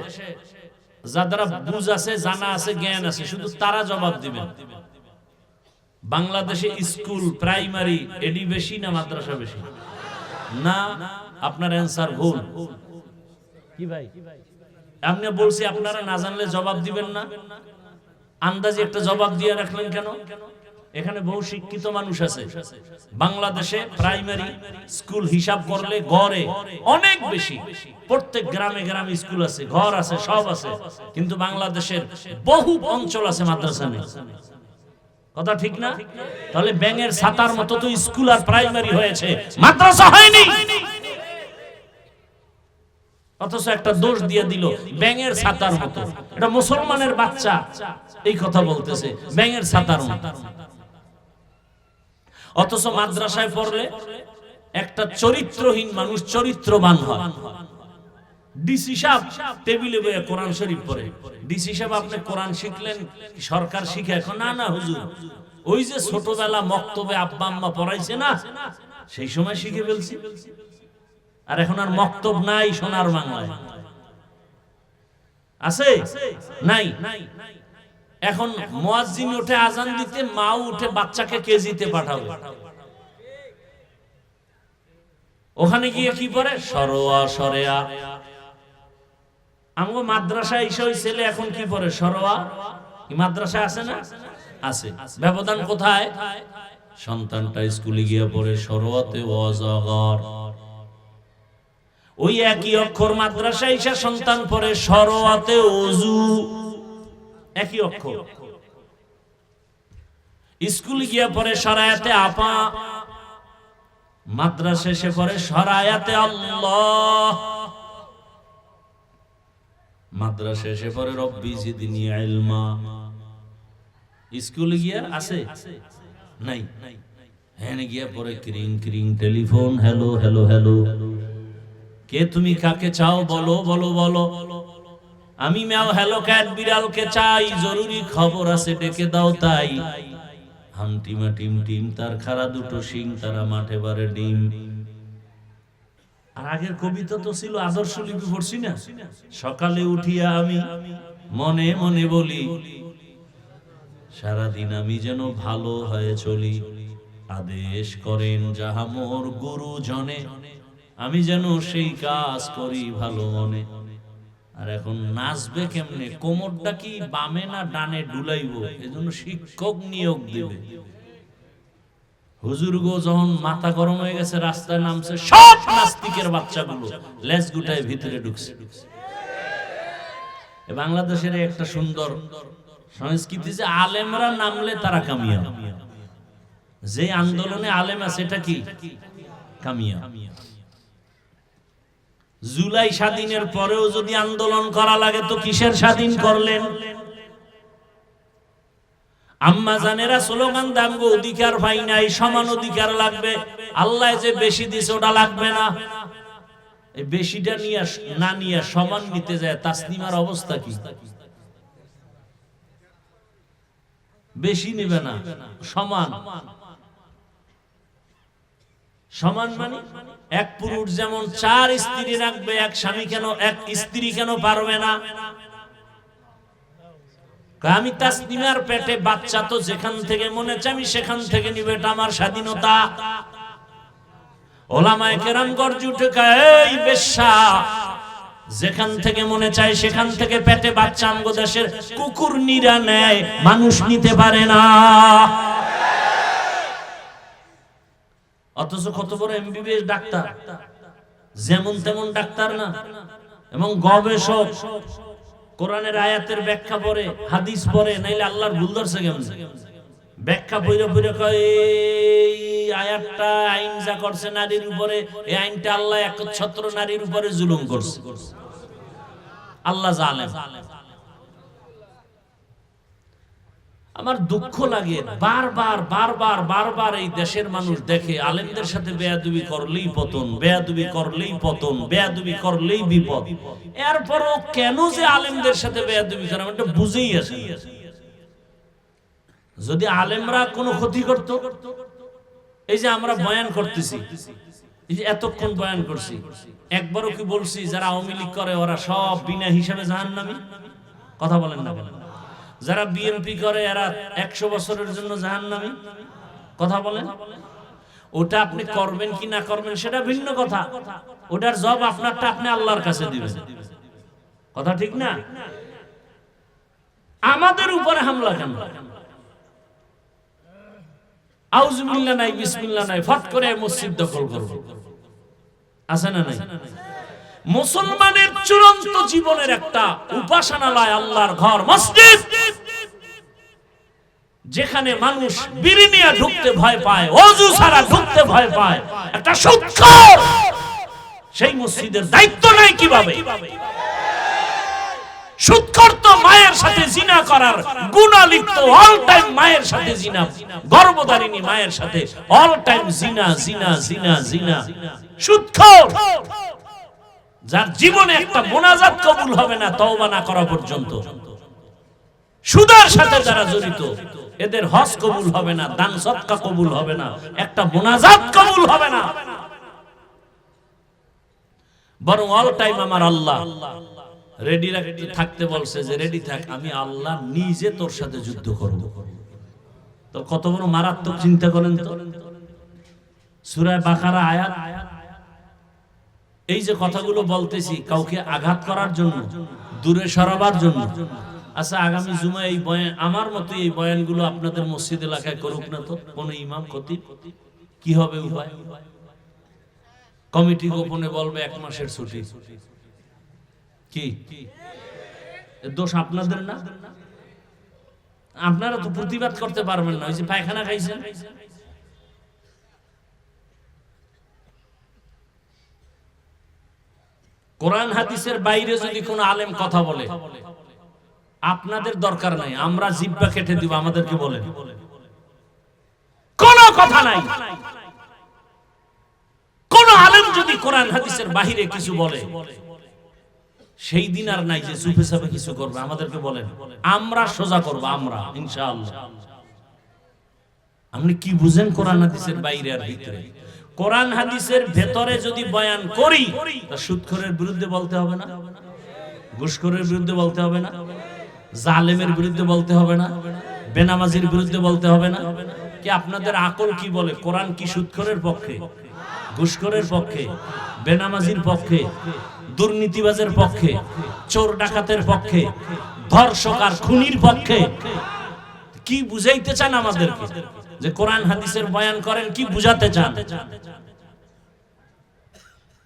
যারা বুঝ আছে, জানা আছে, জ্ঞান আছে, শুধু তারা জবাব দিবেন। বাংলাদেশে স্কুল প্রাইমারি এডি বেশি না মাদ্রাসা বেশি? না, আপনার অ্যান্সার ভুল। কি ভাই, আপনি বলছি আপনারা না জানলে জবাব দিবেন না, আন্দাজে একটা জবাব দিয়ে রাখলেন কেন? এখানে বহু শিক্ষিত মানুষ আছে। বাংলাদেশে প্রাইমারি স্কুল হিসাব করলে গড়ে অনেক বেশি, প্রত্যেক গ্রামে গ্রামে স্কুল আছে, ঘর আছে, সব আছে, কিন্তু বাংলাদেশের বহু অঞ্চল আছে মাদ্রাসা নেই। কথা ঠিক না? তাহলে ব্যাঙের ছাতার মতো তো স্কুল আর প্রাইমারি হয়েছে, মাদ্রাসা হয়নি। অথচ একটা দোষ দিয়ে দিল ব্যাঙের ছাতার মতো। এটা মুসলমানের বাচ্চা এই কথা বলতেছে, ব্যাঙের ছাতার মতো। অথচ মাদ্রাসায় পড়লে একটা চরিত্রহীন মানুষ চরিত্রবান হয়। ডিসি সাহেব টেবিলে বসে কোরআন শরীফ পড়ে। ডিসি সাহেব আপনি কোরআন শিখলেন, সরকার শিখে এখন? না না হুজুর, ওই যে ছোটবেলা মক্তবে আব্বা আম্মা পড়াইছে না, সেই সময় শিখে ফেলছি। আর এখন আর মক্তব নাই সোনার বাংলায়, আছে? নাই। এখন মুয়াজ্জিন উঠে আজান দিতে, মাও উঠে বাচ্চাকে কেজিতে পাঠাবে। ওখানে গিয়ে কি পড়ে? সরোয়া সরেয়া। আমগো মাদ্রাসায় এসে ওই ছেলে এখন কি পড়ে? সরোয়া। কি মাদ্রাসায় আছে না? আছে। ব্যবধান কোথায়? সন্তানটা স্কুলে গিয়ে পড়ে সরোয়াতে ওয়াজাগর। ওই একই অক্ষর মাদ্রাসায় এসে সন্তান পড়ে সরোয়াতে ওযু। একই অক্ষর। স্কুলে গিয়ে পড়ে সরায়াতে আপা, মাদ্রাসা এসে পড়ে সরায়াতে আল্লাহ। মাদ্রাসা এসে পড়ে রব্বি জিদনি ইলমা। স্কুলে গিয়ে আছে? নাই। হ্যাঁ গিয়ে পড়ে ক্রিং ক্রিং টেলিফোন, হ্যালো হ্যালো হ্যালো, কে তুমি, কাকে চাও, বলো বলো বলো। আমি ম্যাও হ্যালো ক্যাট বিড়ালকে চাই, জরুরি খবর আছে ডেকে দাও তাই। হামটিমা টিম টিম তার খাড়া দুটো শিং, তারা মাঠে বারে ডিম। আর আগের কবিতা তো ছিল আদর্শ লিপি, পড়ছি না? সকালে উঠিয়া আমি মনে মনে বলি, সারাদিন আমি যেন ভালো হয়ে চলি। আদেশ করেন যাহা মোর গুরুজনে, আমি যেন সেই কাজ করি ভালো মনে। আর এখন নাচবে কেমনে? কোমরটা কি বামে না ডানে ডুলাইব, এজন্য শিক্ষক নিয়োগ দিবে। হুজুর গো যখন মাথা গরম হয়ে গেছে, রাস্তায় নামছে, সব নাস্তিকের বাচ্চাগুলো লেজ গুটায় ভিতরে ঢুকছে। বাংলাদেশের একটা সুন্দর সংস্কৃতি যে আলেমরা নামলে তারা কামিয়া। যে আন্দোলনে আলেম আছে এটা কি কামিয়া। জুলাই স্বাধীনের পরেও যদি আন্দোলন করা লাগে তো কিসের স্বাধীন করলেন? আম্মা জানেরা স্লোগান দামগো অধিকার পাই নাই, সমান অধিকার লাগবে। আল্লাহ যে বেশি দিছে ওটা লাগবে না, এই বেশিটা নিয়ে না নিয়ে সমান নিতে যায়। তাসনিমার অবস্থা কি? বেশি নেবে না, সমান। সমান মানে এক পুরুষ যেমন 4 স্ত্রী রাখবে, এক স্বামী কেন, এক স্ত্রী কেন পারবে না? আমি তাসনিমার পেটে বাচ্চা, তো যেখান থেকে মনে চাই আমি সেখান থেকে নিবে, এটা আমার স্বাধীনতা। ওলামায়ে কেরাম গর্জে উঠে কয়, এই বেশ্যা, যেখান থেকে মনে চায় সেখান থেকে পেটে বাচ্চা আমগো দেশের কুকুর নিরা নেয়, মানুষ নিতে পারে না। অথচ কত বড় এমবিবিএস ডাক্তার, যেমন তেমন ডাক্তার না, এবং গবেষক। কোরআনের আয়াতের ব্যাখ্যা পড়ে, হাদিস পড়ে, নাইলে আল্লাহর ভুল ধরছে কেমন? ব্যাখ্যা পড়ে পড়ে কয় এই আয়াতটা আইন যা করছে নারীর উপরে, এই আইনটা আল্লাহ একচ্ছত্র নারীর উপরে জুলুম করছে। আল্লাহ জালেম। আমার দুঃখ লাগে, বারবার বারবার বারবার এই দেশের মানুষ দেখে আলেমদের সাথে বেয়াদবি করলেই পতন, বেয়াদবি করলেই পতন, বেয়াদবি করলেই বিপদ। এরপরও কেন যে আলেমদের সাথে বেয়াদবি করে আমি এটা বুঝেই আসি। যদি আলেমরা কোনো ক্ষতি করত, এই যে আমরা বয়ান করতেছি, এই যে এতক্ষণ বয়ান করছি, একবারও কি বলছি যারা আওয়ামী লীগ করে ওরা সব বিনা হিসাবে জাহান্নামী? কথা বলেন না, বলেন। যারা বিএনপি করে এরা 100 বছরের জন্য জাহান্নামী, কথা বলেন। ওটা আপনি করবেন কি না করবেন সেটা ভিন্ন কথা, ওটার জবাব আপনারটা আপনি আল্লাহর কাছে দিবেন, কথা ঠিক না? আমাদের উপরে হামলা কেন? আউযুবিল্লাহ নাই, বিসমিল্লাহ নাই, ফট করে মসজিদ দখল করব, আছে না নাই? মুসলমানের চূড়ান্ত জীবনের একটা উপাসনালয় আল্লাহর ঘর মসজিদ, যেখানে মানুষ বিড়ি নিয়ে ঢুকতে ভয় পায়, ওযু ছাড়া ঢুকতে ভয় পায়, একটা সুদখোর, সেই মসজিদের দায়িত্ব নেই কিভাবে? সুদখোর তো মায়ের সাথে জিনা করার গুনাহ লিপ্ত, অল টাইম মায়ের সাথে জিনা, গর্ভধারিণী মায়ের সাথে অল টাইম জিনা জিনা জিনা জিনা, সুদখোর, যার জীবনে একটা মোনাজাত কবুল হবে না তওবা না করা পর্যন্ত। সুদের সাথে যারা জড়িত এদের হজ কবুল হবে না, দান সদকা কবুল হবে না, একটা মোনাজাত কবুল হবে না। বরং অল টাইম আমার আল্লাহ রেডি থাকতে বলছে, যে রেডি থাক, আমি আল্লাহ নিজে তোর সাথে যুদ্ধ করব। তো কত বড় মারাত্মক চিন্তা করেন তো। সূরা বাকারা আয়াত, এই যে কথাগুলো বলতেছি কাউকে আঘাত করার জন্য, দূরে সরাবার জন্য। আচ্ছা, আগামী জুমা এই বয়ান, আমার মতো এই বয়ানগুলো আপনাদের মসজিদ এলাকায় করুক না তো কোন ইমাম খতিব, কি হবে উপায়? কমিটি গোপনে বলবে 1 মাসের ছুটি, কি দোষ আপনাদের না? আপনারা তো প্রতিবাদ করতে পারবেন না, ওই যে পায়খানা খাইছেন। কোরআন হাদিসের বাইরে যদি কোনো আলেম কথা বলে, আপনাদের দরকার নাই, আমরা জিহ্বা কেটে দিব, আমাদেরকে বলেন, কোনো কথা নাই। কোন আলেম যদি কোরআন হাদিসের বাইরে কিছু বলে, সেই দিন আর নাই যে চুপে চাপে কিছু করবে, আমাদেরকে বলেন, আমরা সোজা করব, আমরা ইনশাআল্লাহ। আপনি কি বুঝেন কোরআন হাদিসের বাইরে আর ভিতরে? কোরআন হাদিসের ভেতরে যদি বয়ান করি, তা সুদখোরের বিরুদ্ধে বলতে হবে না, ঘুষখোরের বিরুদ্ধে বলতে হবে না, জালেমের বিরুদ্ধে বলতে হবে না, বেনামাজির বিরুদ্ধে বলতে হবে না? কি আপনাদের আকল কি বলে? কোরআন কি সুদখোরের পক্ষে, ঘুষখোরের পক্ষে, বেনামাজির পক্ষে, দুর্নীতিবাজের পক্ষে, চোর ডাকাতের পক্ষে, ধর্ষক আর খুনির পক্ষে? কি বুঝাইতে চান আমাদেরকে যে কোরআন হাদিসের বয়ান করেন? কি বুঝাতে চান?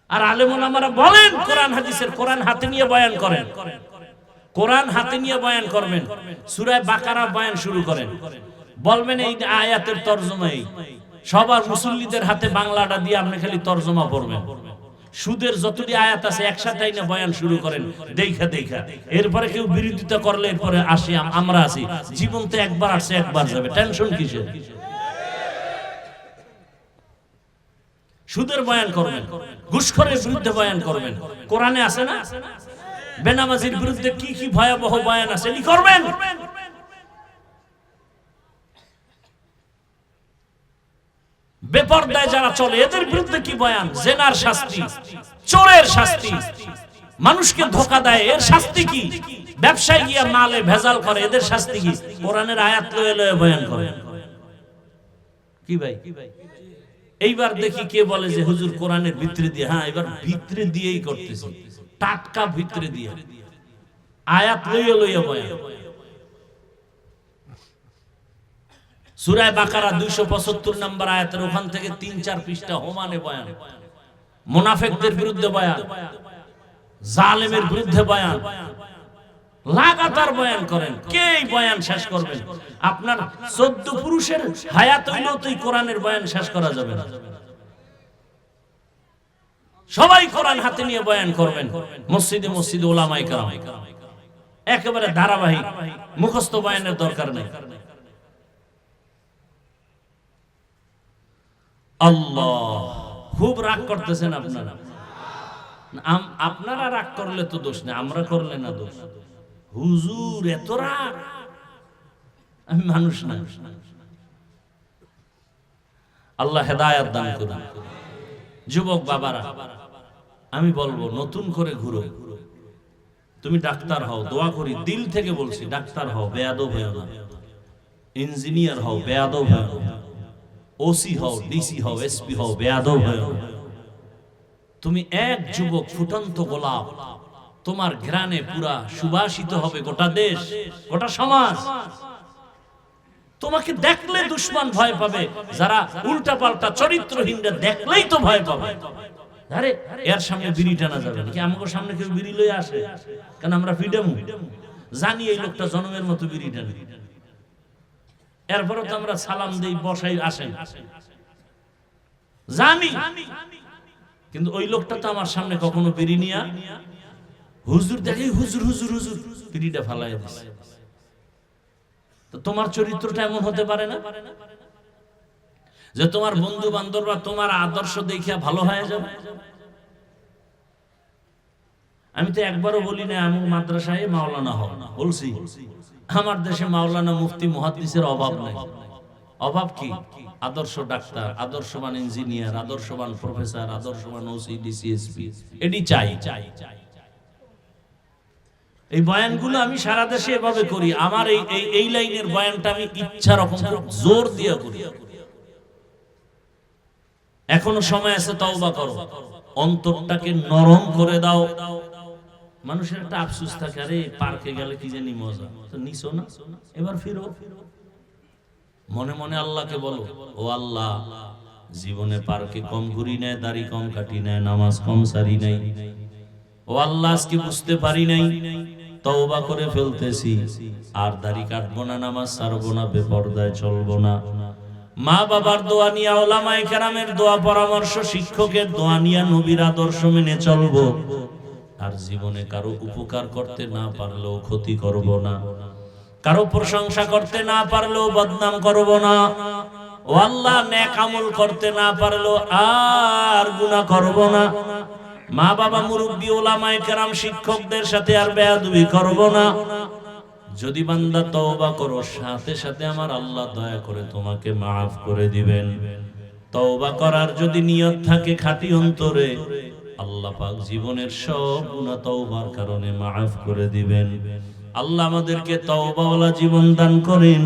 আর আলেম ওলামারা বলেন কোরআন হাদিসের, কোরআন হাতে নিয়ে বয়ান করেন, কোরআন হাতে নিয়ে বয়ান করবেন, সূরা বাকারা বয়ান শুরু করেন, বলবেন এই আয়াতের তরজমা এই, সবার মুসল্লিদের হাতে বাংলাটা দিয়ে আপনি খালি তরজমা পড়বেন। সুদের যতটি আয়াত আছে একসাথে না বয়ান শুরু করেন, দেখা দেখা। এরপরে কেউ বিরোধিতা করলে এরপরে আসি, আমরা আছি, জীবন তো একবার আসছে একবার যাবে, টেনশন কিসের? সুদের বয়ান করবেন, ঘুষখোরের বিরুদ্ধে বয়ান করবেন, কোরআনে আছে না? বেনামাজির বিরুদ্ধে কি কি ভয়াবহ বয়ান আছে, এটি করবেন। বেপরদায় যারা চলে এদের বিরুদ্ধে কি বয়ান? জেনার শাস্তি, চোরের শাস্তি, মানুষকে ধোঁকা দেয় এর শাস্তি কি? ব্যবসায় গিয়া মালে ভেজাল করে এদের শাস্তি কি? কোরআনের আয়াত লয়ে লয়ে বয়ান করে কি ভাই? এইবার দেখি কে বলে যে হুজুর কোরআনের ভিতরে দিয়ে, হ্যাঁ এবার ভিতরে দিয়েই করতেছি, টাটকা ভিতরে দিয়ে আয়াত লইয়া লইয়া বয়ান। সূরা বাকারা 275 নম্বর আয়াতের ওখান থেকে 3-4 পৃষ্ঠা হোমানে বয়ান, মুনাফিকদের বিরুদ্ধে বয়ান, জালেমের বিরুদ্ধে বয়ান, লাগাতার বয়ান করেন। কে এই বয়ান শেষ করবেন? আপনার 14 পুরুষের হায়াত হইলেও তো কোরআনের বয়ান শেষ করা যাবে না। সবাই কোরআন হাতে নিয়ে বয়ান করবেন, মসজিদে মসজিদে উলামায়ে কেরাম, একেবারে ধারাবাহিক, মুখস্থ বয়ানের দরকার নেই। আল্লাহ, খুব রাগ করতেছেন আপনারা। আপনারা রাগ করলে তো দোষ নেই, আমরা করলে না দোষ। হুজুর এত রাগ, আমি মানুষ না। আল্লাহ হেদায়েত দান করুন। যুবক বাবারা, আমি বলবো নতুন করে ঘুরো, তুমি ডাক্তার হও, দোয়া করি, দিল থেকে বলছি, ডাক্তার হও, বেয়াদব হও না। ইঞ্জিনিয়ার হও, বেয়াদব হও না। ওসি হও, ডিসি হও, এসপি হও, বেয়াদব হও না। তুমি এক যুবক, ফুটন্ত গোলাপ, তোমার ঘ্রাণে পুরা সুবাসিত হবে গোটা দেশ, গোটা সমাজ। তোমাকে দেখলে দুশমন ভয় পাবে, যারা উল্টা পাল্টা চরিত্রহীনরা দেখলেই তো ভয় পাবে। আরে এর সামনে বিড়ি টানা যাবে না কি? আমাদের সামনে কেউ বিড়ি লয়ে আসে কেন? আমরা ফ্রিডম জানি এই লোকটা জনমের মতো বিড়ি টানে, এরপরও তো আমরা সালাম দেই, বসাই, আসেন, জানি। কিন্তু ওই লোকটা তো আমার সামনে কখনো বিড়ি নিয়া হুজুর দেখে, হুজুর হুজুর হুজুর বিড়িটা ফালাই দিছে। তো তোমার চরিত্রটা এমন হতে পারে না যে তোমার বন্ধু বান্ধবরা তোমার আদর্শ দেখিয়া ভালো হয়ে যাবে? আমি তো একবারও বলি না আমি মাদ্রাসায় মাওলানা হও না, বলছি আমার দেশে মাওলানা, মুফতি, মুহাদ্দিসের অভাব নাই। অভাব কি? আদর্শ ডাক্তার, আদর্শবান ইঞ্জিনিয়ার, আদর্শবান প্রফেসর, আদর্শবান ওসি, ডিসি, এসপি, এটি চাই। এই বয়ানগুলো আমি সারা দেশে এভাবে করি। আমার এই লাইনের বয়ানটা আমি ইচ্ছা রকম জোর দিয়ে করি। এখনো সময় আছে, তওবা করো, অন্তরটাকে নরম করে দাও। মানুষের একটা আফসোস থাকে, আরে পার্কে গেলে কি জানি মজা, তো নিছো না, এবার ফিরো। মনে মনে আল্লাহকে বলো, ও আল্লাহ, জীবনে পার্কে কম ঘুরি নাই, দাড়ি কম কাটি নাই, নামাজ কম সারি নাই। ও আল্লাহ, আজকে বুঝতে পারি নাই, তওবা করে ফেলতেছি, আর দাড়ি কাটবো না, নামাজ ছাড়বো না, বেপরদায় চলবো না। মা বাবার দোয়া নিয়া, ওলামায়ে কেরামের দোয়া পরামর্শ, শিক্ষকের দোয়া নিয়া নবীর আদর্শ মেনে চলবো। আর জীবনে কারো উপকার করতে না পারলেও ক্ষতি করব না, কারো প্রশংসা করতে না পারলেও বদনাম করব না। ও আল্লাহ, নেক আমল করতে না পারলেও আর গুনাহ করব না। মা বাবা, মুরব্বি, ওলামায়ে কেরাম, শিক্ষকদের সাথে আর বেয়াদবি করব না। যদি বান্দা তওবা করো, সাথে সাথে আমার আল্লাহ দয়া করে তোমাকে মাফ করে দিবেন। তওবা করার যদি নিয়ত থাকে খাঁটি অন্তরে, আল্লাহ পাক জীবনের সব গুনাহ তওবার কারণে মাফ করে দিবেন। আল্লাহ আমাদেরকে তওবাওয়ালা জীবন দান করেন।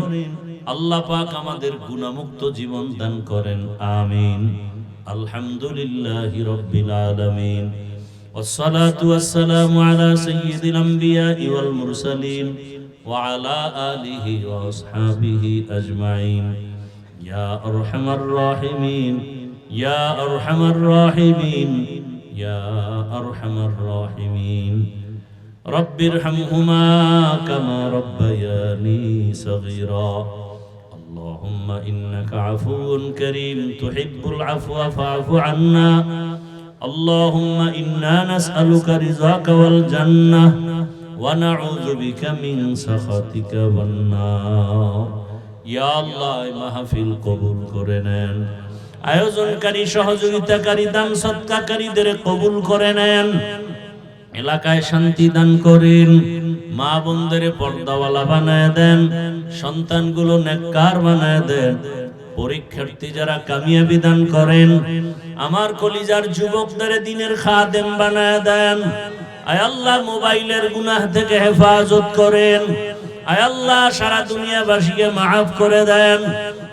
আল্লাহ পাক আমাদের গুনাহমুক্ত জীবন দান করেন। আমিন। আলহামদুলিল্লাহি রাব্বিল আলামিন। والصلاة والسلام على سيد الأنبياء والمرسلين وعلى آله وأصحابه أجمعين يا أرحم الراحمين يا أرحم الراحمين يا أرحم الراحمين رب ارحمهما كما ربياني صغيرا اللهم إنك عفو كريم تحب العفو فاعف عنا اللهم إنا نسألك رضاك والجنة ونعوذ بك من سخطك والنار يا الله মাহফিল কবুল করে নেন। আয়োজনকারী, সহযোগিতাকারী, দান সদকাকারীদের কবুল করে নেন। এলাকায় শান্তি দান করেন। মা বোনদের পর্দাওয়ালা বানায় দেন। সন্তানগুলো নেককার বানায় দেন। পরীক্ষার্থী যারা কামিয়াবি দান করেন। আমার কলিজার যুবকদের দ্বীনের খাদেম বানায় দেন। আয় আল্লাহ, মোবাইলের গুনাহ থেকে হেফাজত করেন। আয় আল্লাহ, সারা দুনিয়াবাসীকে মাফ করে দেন।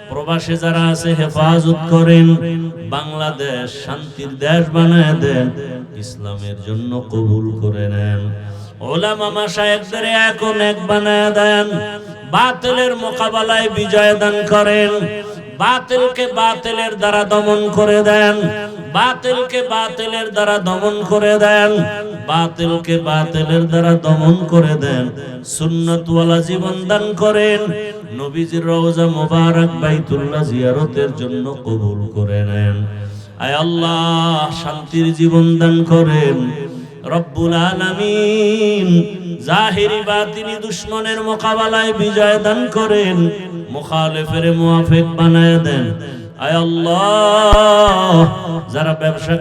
প্রবাসে যারা আছে হেফাজত করেন। বাংলাদেশ শান্তির দেশ বানায় দেন। ইসলামের জন্য কবুল করে নেন। ওলামা মাশায়েখদের এখন এক বানায় দেন। বাতিলের মোকাবেলায় বিজয় দান করেন। বাতিলকে বাতিলের দ্বারা দমন করে দেন। বাতিলকে বাতিলের দ্বারা দমন করে দেন। বাতিলকে বাতিলের দ্বারা দমন করে দেন। সুন্নাতওয়ালা জীবন দান করেন। নবীজির রওজা মুবারক বাইতুল্লাহ জিয়ারতের জন্য কবুল করে নেন। আয় আল্লাহ, শান্তির জীবন দান করেন। রব্বুল আলামিন জাহিরি বাতিনি দুশমনের মোকাবেলায় বিজয় দান করেন। মুখালিফের মুওয়াফিক বানায় দেন। আয় আল্লাহ, যারা ব্যবসা